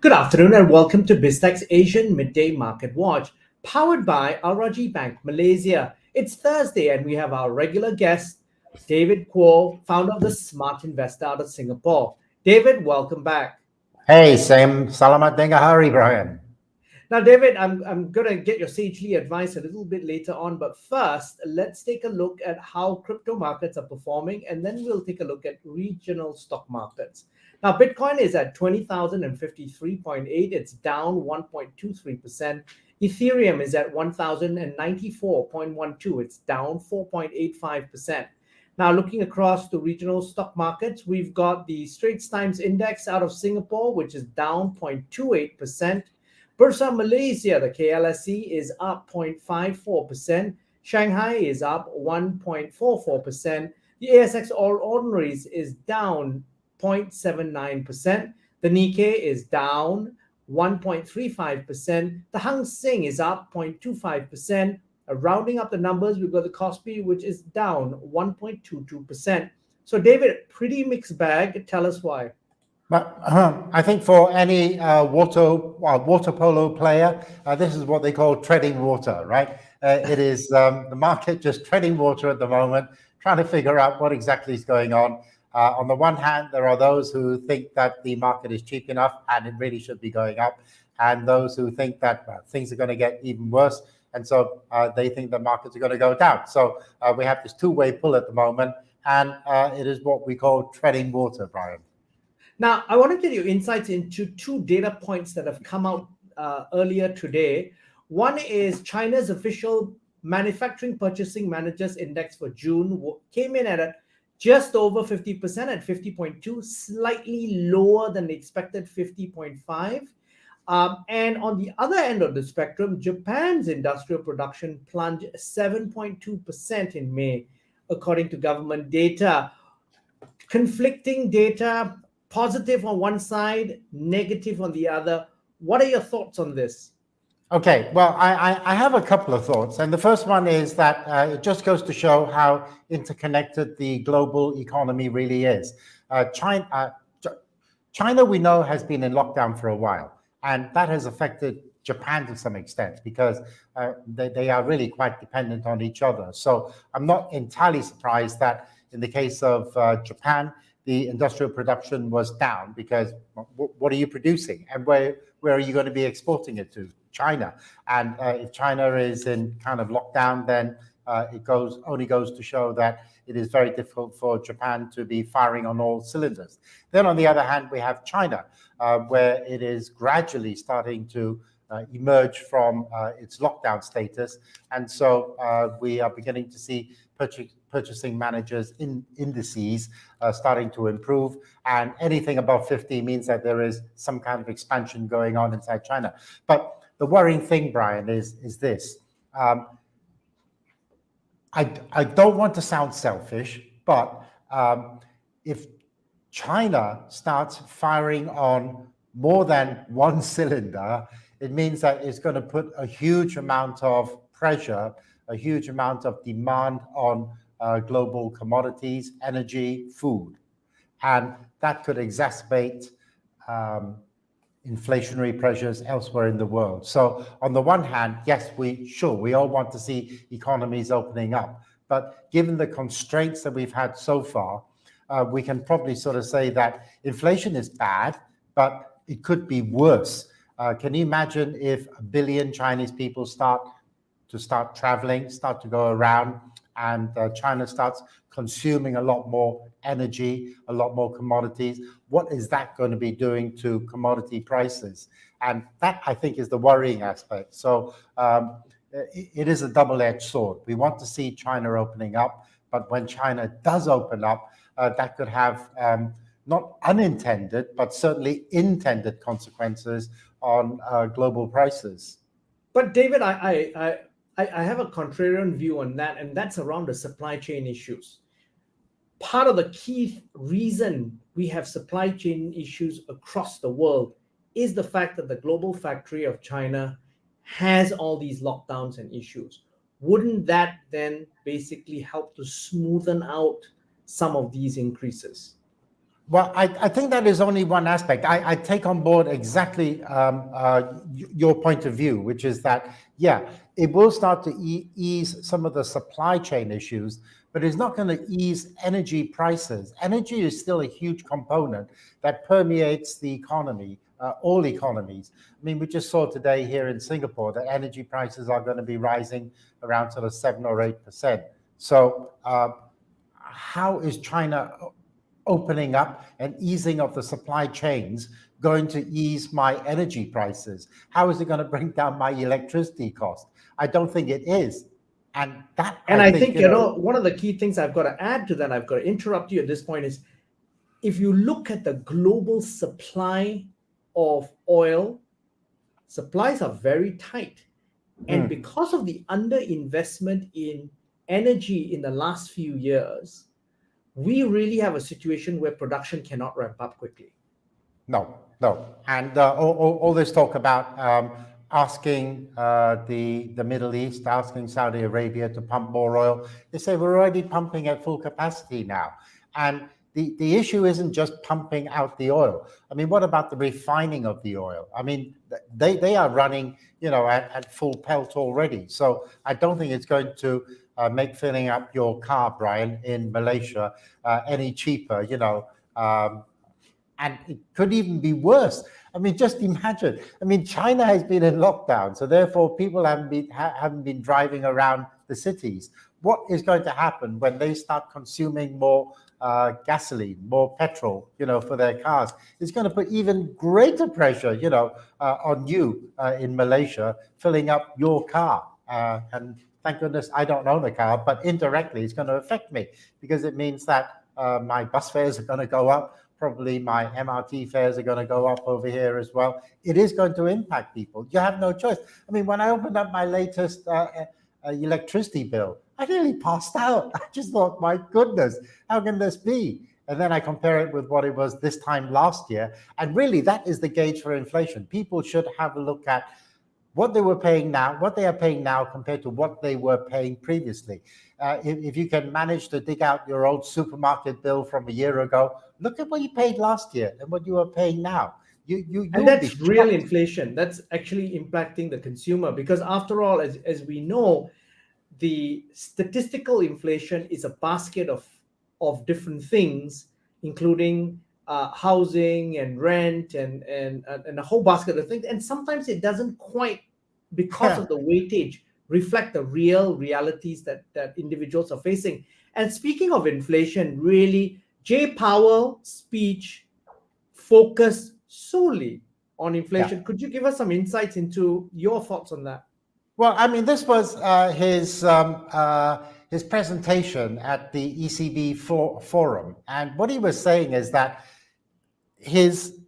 Good afternoon and welcome to Biztech's Asian Midday Market Watch, powered by Rajhi Bank, Malaysia. It's Thursday and we have our regular guest, David Kuo, founder of the Smart Investor out of Singapore. David, welcome back. Hey, Sam. Salamat dengar hari, Brian. Now, David, I'm going to get your sagely advice a little bit later on, but first, let's take a look at how crypto markets are performing, and then we'll take a look at regional stock markets. Now, Bitcoin is at 20,053.8. It's down 1.23%. Ethereum is at 1,094.12. It's down 4.85%. Now, looking across the regional stock markets, we've got the Straits Times Index out of Singapore, which is down 0.28%. Bursa Malaysia, the KLSE, is up 0.54%. Shanghai is up 1.44%. The ASX All Ordinaries is down 0.79%. The Nikkei is down 1.35%. The Hang Seng is up 0.25%. Rounding up the numbers, we've got the Kospi, which is down 1.22%. So, David, pretty mixed bag. Tell us why. But I think for any water polo player, this is what they call treading water, right? It is the market just treading water at the moment, trying to figure out what exactly is going on. On the one hand, there are those who think that the market is cheap enough and it really should be going up, and those who think that things are going to get even worse, and so they think the markets are going to go down. So we have this two-way pull at the moment, and it is what we call treading water, Brian. Now, I want to get your insights into two data points that have come out earlier today. One is China's official Manufacturing Purchasing Managers Index for June came in at just over 50% at 50.2, slightly lower than the expected 50.5. And on the other end of the spectrum, Japan's industrial production plunged 7.2% in May, according to government data. Conflicting data, positive on one side, negative on the other. What are your thoughts on this? Okay, well, I have a couple of thoughts. And the first one is that it just goes to show how interconnected the global economy really is. China, we know, has been in lockdown for a while. And that has affected Japan to some extent because they are really quite dependent on each other. So I'm not entirely surprised that in the case of Japan, the industrial production was down because what are you producing and where are you going to be exporting it to? China. And if China is in kind of lockdown, then it only goes to show that it is very difficult for Japan to be firing on all cylinders. Then on the other hand, we have China, where it is gradually starting to emerge from its lockdown status. And so we are beginning to see purchasing managers indices starting to improve, and anything above 50 means that there is some kind of expansion going on inside China. But the worrying thing, Brian, is this. I don't want to sound selfish, but if China starts firing on more than one cylinder, it means that it's going to put a huge amount of pressure, a huge amount of demand on global commodities, energy, food. And that could exacerbate inflationary pressures elsewhere in the world. So on the one hand, yes, we all want to see economies opening up. But given the constraints that we've had so far, we can probably sort of say that inflation is bad, but it could be worse. Can you imagine if 1 billion Chinese people start traveling, start to go around, and China starts consuming a lot more energy, a lot more commodities? What is that going to be doing to commodity prices? And that, I think, is the worrying aspect. So it is a double-edged sword. We want to see China opening up, but when China does open up, that could have not unintended, but certainly intended consequences on global prices. But David, I have a contrarian view on that, and that's around the supply chain issues. Part of the key reason we have supply chain issues across the world is the fact that the global factory of China has all these lockdowns and issues. Wouldn't that then basically help to smoothen out some of these increases? Well, I think that is only one aspect. I take on board exactly your point of view, which is that, yeah, it will start to ease some of the supply chain issues, but it's not going to ease energy prices. Energy is still a huge component that permeates the economy, all economies. I mean, we just saw today here in Singapore that energy prices are going to be rising around sort of 7 or 8%. So how is China opening up and easing of the supply chains going to ease my energy prices? How is it going to bring down my electricity cost? I don't think it is. And I think, one of the key things I've got to add to that, I've got to interrupt you at this point, is if you look at the global supply of oil, supplies are very tight. And because of the underinvestment in energy in the last few years, we really have a situation where production cannot ramp up quickly. No. And all this talk about asking the Middle East, asking Saudi Arabia to pump more oil, they say we're already pumping at full capacity now. And the issue isn't just pumping out the oil. I mean, what about the refining of the oil? I mean, they are running, at full pelt already. So I don't think it's going to make filling up your car, Brian, in Malaysia any cheaper, and it could even be worse. I mean, just imagine. I mean, China has been in lockdown, so therefore people haven't been driving around the cities. What is going to happen when they start consuming more gasoline, more petrol, for their cars? It's going to put even greater pressure, on you in Malaysia, filling up your car. And thank goodness I don't own a car, but indirectly it's going to affect me because it means that my bus fares are going to go up. Probably my MRT fares are going to go up over here as well. It is going to impact people. You have no choice. I mean, when I opened up my latest electricity bill, I nearly passed out. I just thought, my goodness, how can this be? And then I compare it with what it was this time last year. And really, that is the gauge for inflation. People should have a look at what they were paying now, what they are paying now compared to what they were paying previously. If you can manage to dig out your old supermarket bill from a year ago, look at what you paid last year and what you are paying now. And that's real inflation. That's actually impacting the consumer because, after all, as we know, the statistical inflation is a basket of different things, including housing and rent and a whole basket of things. And sometimes it doesn't quite, because of the weightage, reflect the real realities that individuals are facing. And speaking of inflation, really, Jay Powell's speech focused solely on inflation. Yeah. Could you give us some insights into your thoughts on that? Well, I mean, this was his presentation at the ECB forum. And what he was saying is that his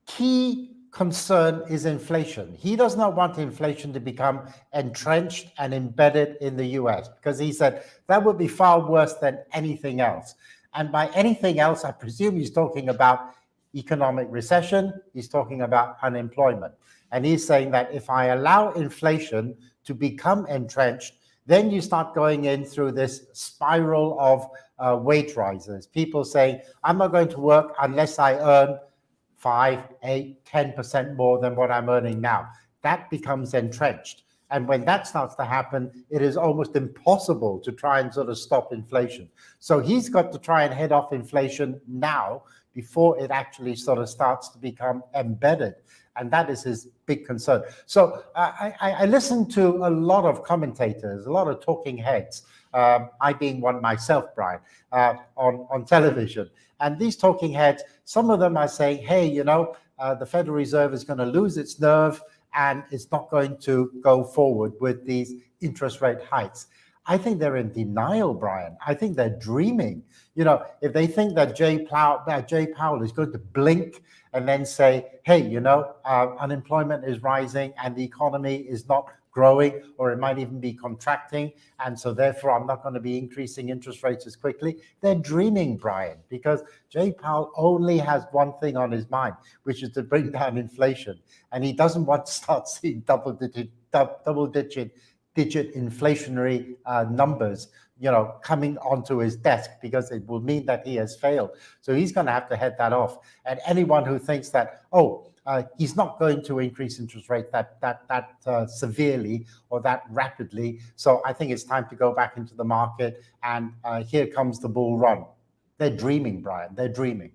key concern is inflation. He does not want inflation to become entrenched and embedded in the US because he said that would be far worse than anything else. And by anything else, I presume he's talking about economic recession, he's talking about unemployment. And he's saying that if I allow inflation to become entrenched, then you start going in through this spiral of wage rises. People saying, I'm not going to work unless I earn 5, 8, 10% more than what I'm earning now. That becomes entrenched. And when that starts to happen, it is almost impossible to try and sort of stop inflation. So he's got to try and head off inflation now before it actually sort of starts to become embedded. And that is his big concern. So I listened to a lot of commentators, a lot of talking heads, I being one myself, Brian, on television. And these talking heads, some of them are saying, hey, the Federal Reserve is going to lose its nerve and it's not going to go forward with these interest rate hikes. I think they're in denial, Brian. I think they're dreaming. If they think that Jay Powell is going to blink and then say, hey, unemployment is rising and the economy is not growing, or it might even be contracting, and so therefore I'm not going to be increasing interest rates as quickly. They're dreaming, Brian, because Jay Powell only has one thing on his mind, which is to bring down inflation, and he doesn't want to start seeing double-digit inflationary numbers coming onto his desk, because it will mean that he has failed. So he's going to have to head that off. And anyone who thinks that, he's not going to increase interest rate that severely or that rapidly. So I think it's time to go back into the market. And here comes the bull run. They're dreaming, Brian. They're dreaming.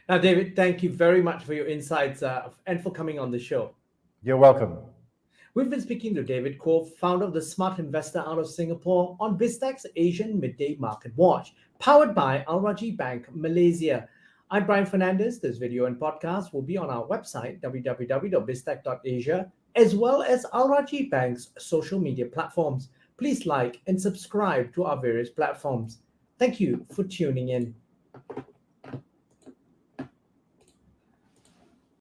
Now, David, thank you very much for your insights and for coming on the show. You're welcome. We've been speaking to David Kuo, founder of the Smart Investor out of Singapore, on Biztech's Asian Midday Market Watch, powered by Rajhi Bank, Malaysia. I'm Brian Fernandez. This video and podcast will be on our website, www.biztech.asia, as well as Rajhi Bank's social media platforms. Please like and subscribe to our various platforms. Thank you for tuning in.